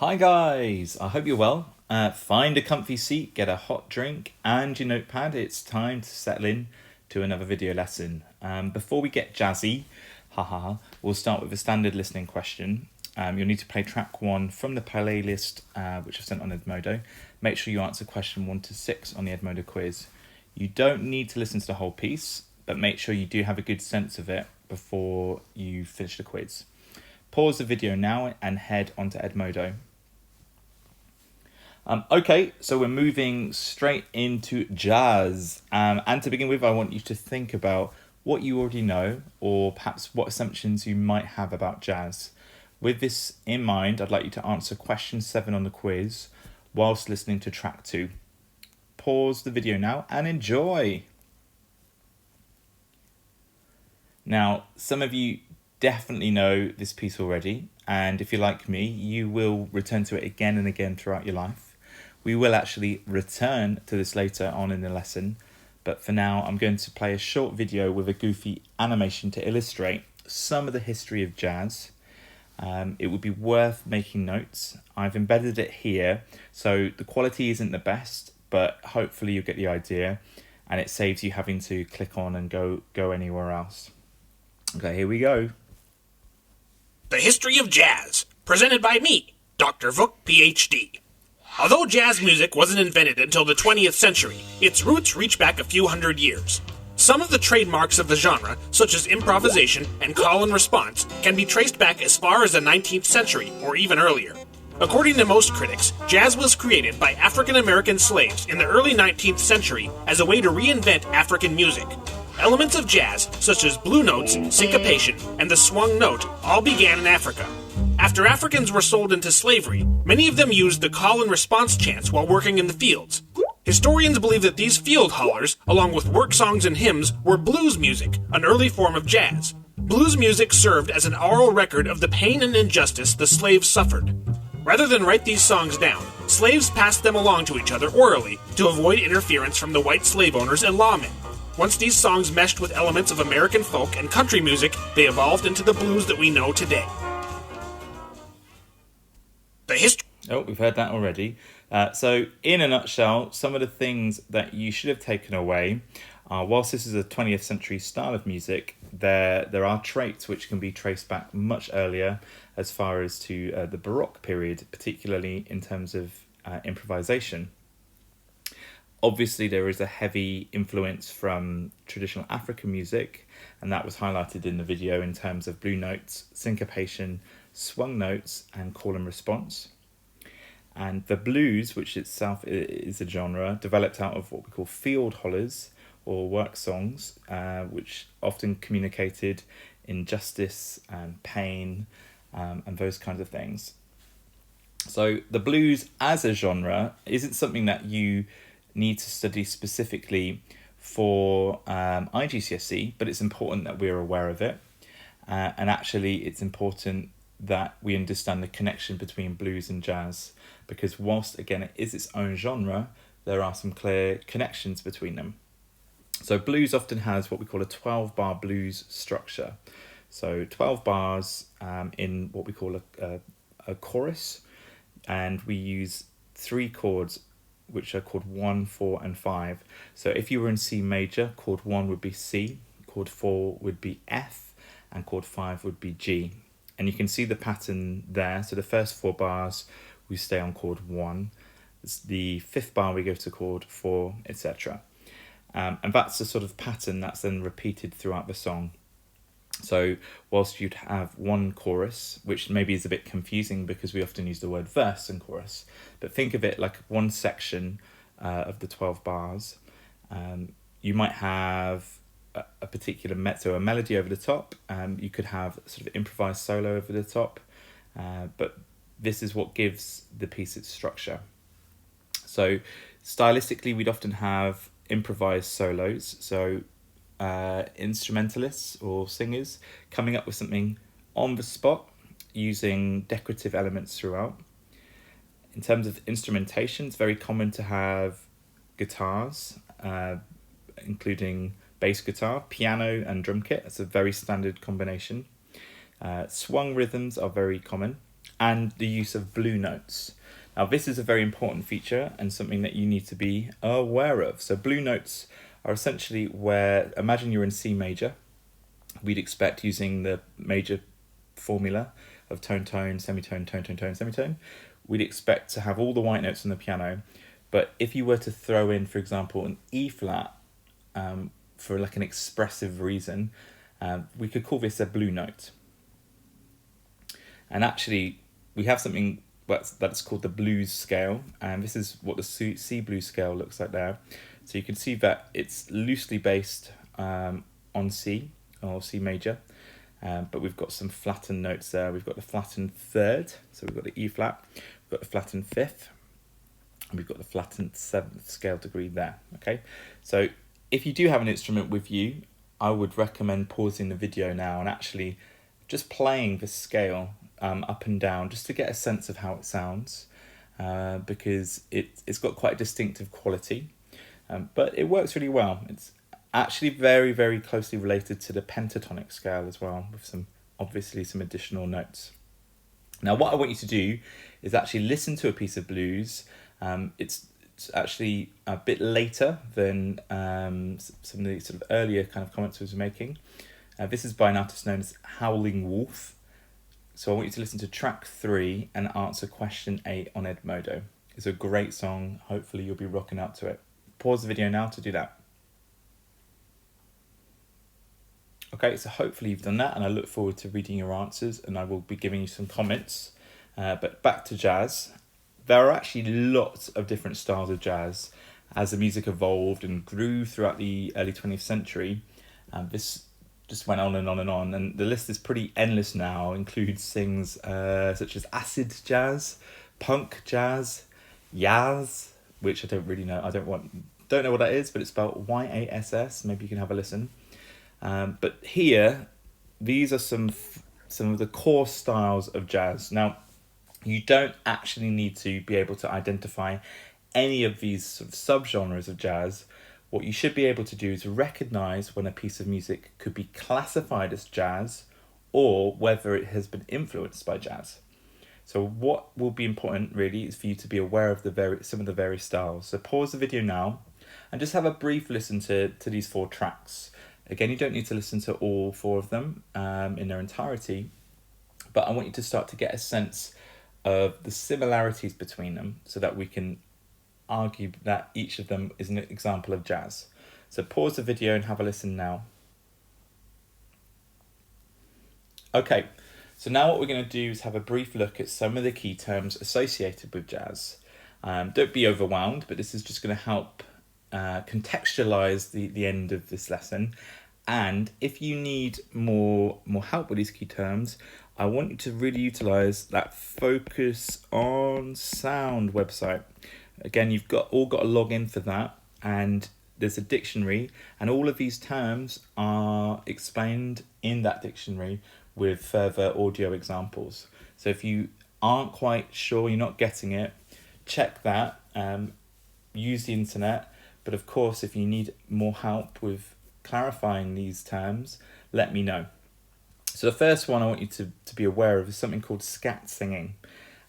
Hi guys, I hope you're well. Find a comfy seat, get a hot drink and your notepad. It's time to settle in to another video lesson. Before we get jazzy, we'll start with a standard listening question. You'll need to play track 1 from the playlist which I've sent on Edmodo. Make sure you answer question 1 to 6 on the Edmodo quiz. You don't need to listen to the whole piece, but make sure you do have a good sense of it before you finish the quiz. Pause the video now and head onto Edmodo. Okay, so we're moving straight into jazz. And to begin with, I want you to think about what you already know, or perhaps what assumptions you might have about jazz. With this in mind, I'd like you to answer question 7 on the quiz whilst listening to track 2. Pause the video now and enjoy. Now, some of you definitely know this piece already, and if you're like me, you will return to it again and again throughout your life. We will actually return to this later on in the lesson, but for now I'm going to play a short video with a goofy animation to illustrate some of the history of jazz. It would be worth making notes. I've embedded it here, so the quality isn't the best, but hopefully you'll get the idea, and it saves you having to click on and go anywhere else. Okay, here we go. The History of Jazz, presented by me, Dr. Vuk, PhD. Although jazz music wasn't invented until the 20th century, its roots reach back a few hundred years. Some of the trademarks of the genre, such as improvisation and call and response, can be traced back as far as the 19th century or even earlier. According to most critics, jazz was created by African American slaves in the early 19th century as a way to reinvent African music. Elements of jazz, such as blue notes, syncopation, and the swung note, all began in Africa. After Africans were sold into slavery, many of them used the call and response chants while working in the fields. Historians believe that these field hollers, along with work songs and hymns, were blues music, an early form of jazz. Blues music served as an oral record of the pain and injustice the slaves suffered. Rather than write these songs down, slaves passed them along to each other orally to avoid interference from the white slave owners and lawmen. Once these songs meshed with elements of American folk and country music, they evolved into the blues that we know today. We've heard that already. So in a nutshell, some of the things that you should have taken away are, whilst this is a 20th century style of music, there are traits which can be traced back much earlier, as far as to the Baroque period, particularly in terms of improvisation. Obviously, there is a heavy influence from traditional African music, and that was highlighted in the video in terms of blue notes, syncopation, swung notes, and call and response. And the blues, which itself is a genre, developed out of what we call field hollers or work songs, which often communicated injustice and pain and those kinds of things. So the blues as a genre isn't something that you need to study specifically for IGCSE, but it's important that we're aware of it. And actually, it's important that we understand the connection between blues and jazz, because whilst, again, it is its own genre, there are some clear connections between them. So blues often has what we call a 12-bar blues structure. So 12 bars in what we call a chorus, and we use 3 chords which are called 1, 4, and 5. So if you were in C major, chord 1 would be C, chord 4 would be F, and chord 5 would be G. And you can see the pattern there. So the first 4 bars, we stay on chord 1. The 5th bar, we go to chord 4, etc. And that's the sort of pattern that's then repeated throughout the song. So whilst you'd have one chorus, which maybe is a bit confusing because we often use the word verse and chorus, but think of it like one section of the 12 bars. You might have a particular mezzo, a melody over the top. You could have sort of improvised solo over the top, but this is what gives the piece its structure. So stylistically, we'd often have improvised solos. So instrumentalists or singers coming up with something on the spot using decorative elements throughout. In terms of instrumentation, it's very common to have guitars, including bass guitar, piano and drum kit. That's a very standard combination. Swung rhythms are very common. and the use of blue notes. Now, this is a very important feature and something that you need to be aware of. So blue notes are essentially where, imagine you're in C major. We'd expect, using the major formula of tone, tone, semitone, tone, tone, tone, semitone, we'd expect to have all the white notes on the piano. But if you were to throw in, for example, an E flat for like an expressive reason, we could call this a blue note. And actually, we have something that's called the blues scale, and this is what the C blues scale looks like there. So you can see that it's loosely based on C, or C major, but we've got some flattened notes there. We've got the flattened third, so we've got the E flat, we've got the flattened fifth, and we've got the flattened seventh scale degree there. Okay, so if you do have an instrument with you, I would recommend pausing the video now and actually just playing the scale up and down, just to get a sense of how it sounds, because it's got quite a distinctive quality, but it works really well. It's actually very, very closely related to the pentatonic scale as well, with some additional notes. Now, what I want you to do is actually listen to a piece of blues. It's actually a bit later than some of the sort of earlier kind of comments I was making. This is by an artist known as Howling Wolf. So I want you to listen to track 3 and answer question 8 on Edmodo. It's a great song. Hopefully you'll be rocking out to it. Pause the video now to do that. Okay, so hopefully you've done that, and I look forward to reading your answers, and I will be giving you some comments. But back to jazz. There are actually lots of different styles of jazz. As the music evolved and grew throughout the early 20th century, this just went on and on and on, and the list is pretty endless now. Includes things such as acid jazz, punk jazz, yaz, which I don't really know. Don't know what that is, but it's spelled YASS. Maybe you can have a listen. But here, these are some of the core styles of jazz. Now, you don't actually need to be able to identify any of these sort of subgenres of jazz. What you should be able to do is recognize when a piece of music could be classified as jazz, or whether it has been influenced by jazz. So what will be important really is for you to be aware of some of the various styles. So pause the video now and just have a brief listen to these 4 tracks. Again, you don't need to listen to all 4 of them in their entirety, but I want you to start to get a sense of the similarities between them, so that we can argue that each of them is an example of jazz. So pause the video and have a listen now. Okay, so now what we're going to do is have a brief look at some of the key terms associated with jazz. Don't be overwhelmed, but this is just going to help contextualize the end of this lesson. And if you need more help with these key terms, I want you to really utilize that Focus on Sound website. Again, you've all got to log in for that, and there's a dictionary, and all of these terms are explained in that dictionary with further audio examples. So if you aren't quite sure, you're not getting it, check that, use the internet. But of course, if you need more help with clarifying these terms, let me know. So the first one I want you to be aware of is something called scat singing.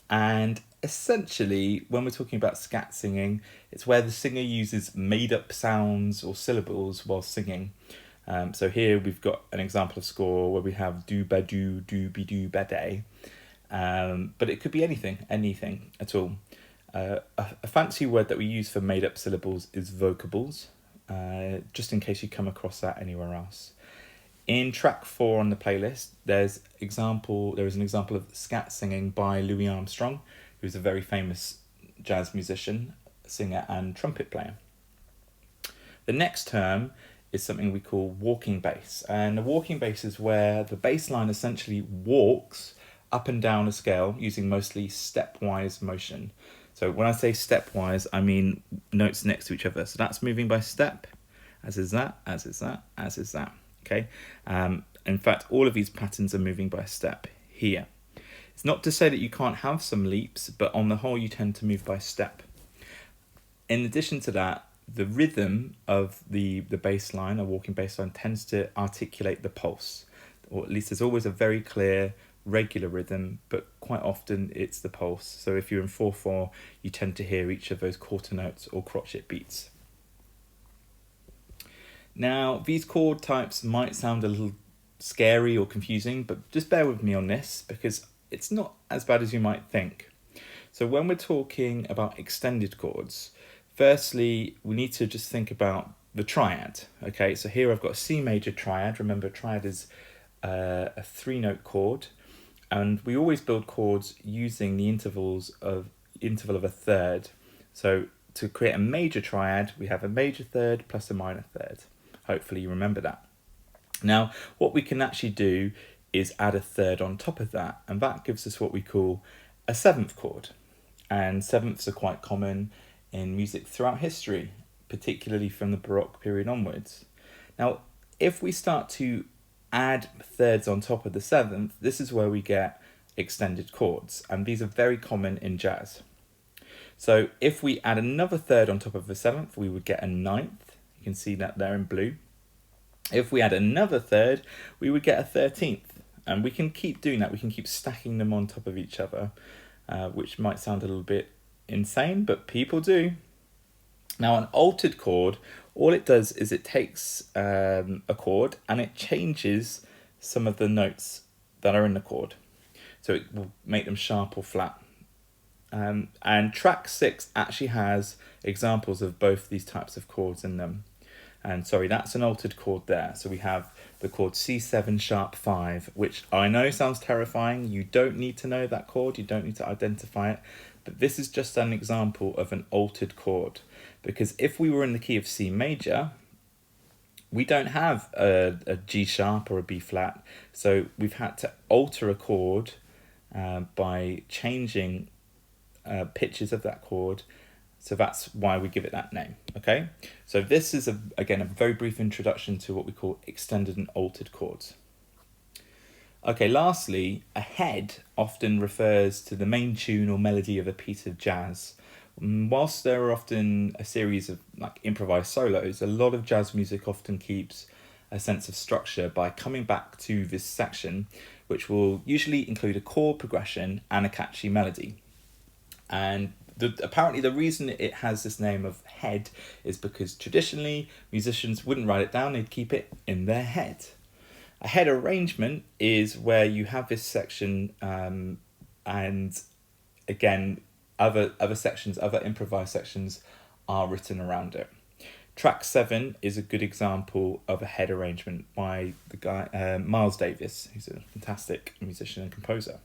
And essentially, when we're talking about scat singing, it's where the singer uses made-up sounds or syllables while singing. So here we've got an example of score where we have do-ba-do, do-be-do-ba-day. But it could be anything at all. A fancy word that we use for made-up syllables is vocables, just in case you come across that anywhere else. In track 4 on the playlist, there is an example of scat singing by Louis Armstrong, who's a very famous jazz musician, singer and trumpet player. The next term is something we call walking bass, and a walking bass is where the bass line essentially walks up and down a scale using mostly stepwise motion. So when I say stepwise, I mean notes next to each other. So that's moving by step, as is that, as is that, as is that. Okay. In fact, all of these patterns are moving by step here. It's not to say that you can't have some leaps, but on the whole, you tend to move by step. In addition to that, the rhythm of the bass line, a walking bass line, tends to articulate the pulse, or at least there's always a very clear regular rhythm, but quite often it's the pulse. So if you're in 4/4, you tend to hear each of those quarter notes or crotchet beats. Now, these chord types might sound a little scary or confusing, but just bear with me on this because it's not as bad as you might think. So when we're talking about extended chords, firstly, we need to just think about the triad. Okay, so here I've got a C major triad. Remember, triad is a 3-note chord, and we always build chords using the interval of a third. So to create a major triad, we have a major third plus a minor third. Hopefully you remember that. Now, what we can actually do is add a third on top of that, and that gives us what we call a 7th chord. And 7ths are quite common in music throughout history, particularly from the Baroque period onwards. Now, if we start to add thirds on top of the 7th, this is where we get extended chords, and these are very common in jazz. So if we add another third on top of the 7th, we would get a 9th. You can see that there in blue. If we add another third, we would get a 13th. And we can keep doing that. We can keep stacking them on top of each other, which might sound a little bit insane, but people do. Now, an altered chord, all it does is it takes a chord and it changes some of the notes that are in the chord. So it will make them sharp or flat. And track 6 actually has examples of both these types of chords in them. And sorry, that's an altered chord there. So we have the chord C7 sharp 5, which I know sounds terrifying. You don't need to know that chord. You don't need to identify it. But this is just an example of an altered chord. Because if we were in the key of C major, we don't have a G sharp or a B flat. So we've had to alter a chord by changing pitches of that chord. So that's why we give it that name, okay? So this is, again, a very brief introduction to what we call extended and altered chords. Okay, lastly, a head often refers to the main tune or melody of a piece of jazz. Whilst there are often a series of like improvised solos, a lot of jazz music often keeps a sense of structure by coming back to this section, which will usually include a chord progression and a catchy melody. And apparently the reason it has this name of head is because traditionally musicians wouldn't write it down, they'd keep it in their head. A head arrangement is where you have this section and again other sections, other improvised sections are written around it. Track 7 is a good example of a head arrangement by the guy Miles Davis, who's a fantastic musician and composer.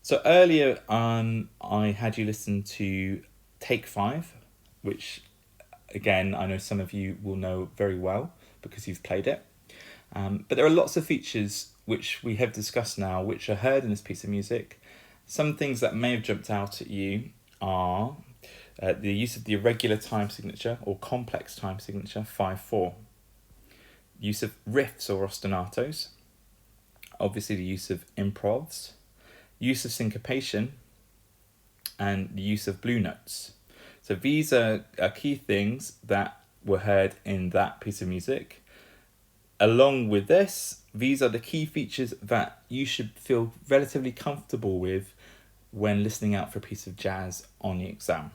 So earlier I had you listen to Take 5, which again I know some of you will know very well because you've played it. But there are lots of features which we have discussed now which are heard in this piece of music. Some things that may have jumped out at you are the use of the irregular time signature or complex time signature 5/4, use of riffs or ostinatos, obviously the use of improvs, use of syncopation, and the use of blue notes. So these are key things that were heard in that piece of music. Along with this, these are the key features that you should feel relatively comfortable with when listening out for a piece of jazz on the exam.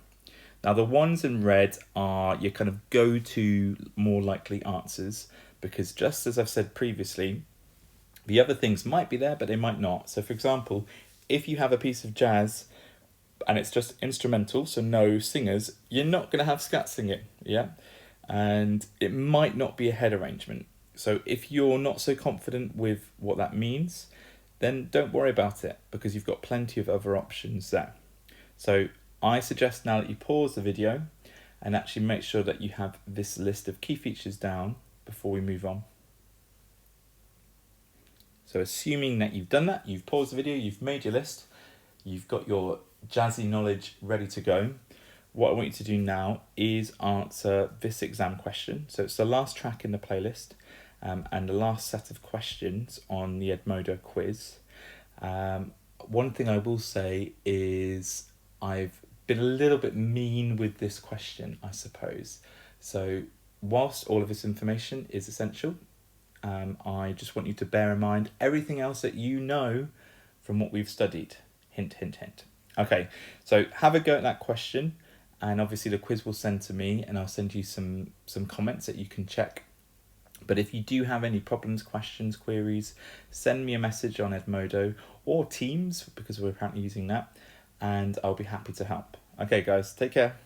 Now the ones in red are your kind of go-to more likely answers because just as I've said previously, the other things might be there but they might not. So for example, if you have a piece of jazz and it's just instrumental, so no singers, you're not going to have scat singing, yeah? And it might not be a head arrangement. So if you're not so confident with what that means, then don't worry about it because you've got plenty of other options there. So I suggest now that you pause the video and actually make sure that you have this list of key features down before we move on. So assuming that you've done that, you've paused the video, you've made your list, you've got your jazzy knowledge ready to go, what I want you to do now is answer this exam question. So it's the last track in the playlist and the last set of questions on the Edmodo quiz. One thing I will say is I've been a little bit mean with this question, I suppose. So whilst all of this information is essential, I just want you to bear in mind everything else that you know from what we've studied. Hint, hint, hint. Okay, so have a go at that question, and obviously the quiz will send to me, and I'll send you some comments that you can check. But if you do have any problems, questions, queries, send me a message on Edmodo or Teams, because we're apparently using that, and I'll be happy to help. Okay, guys, take care.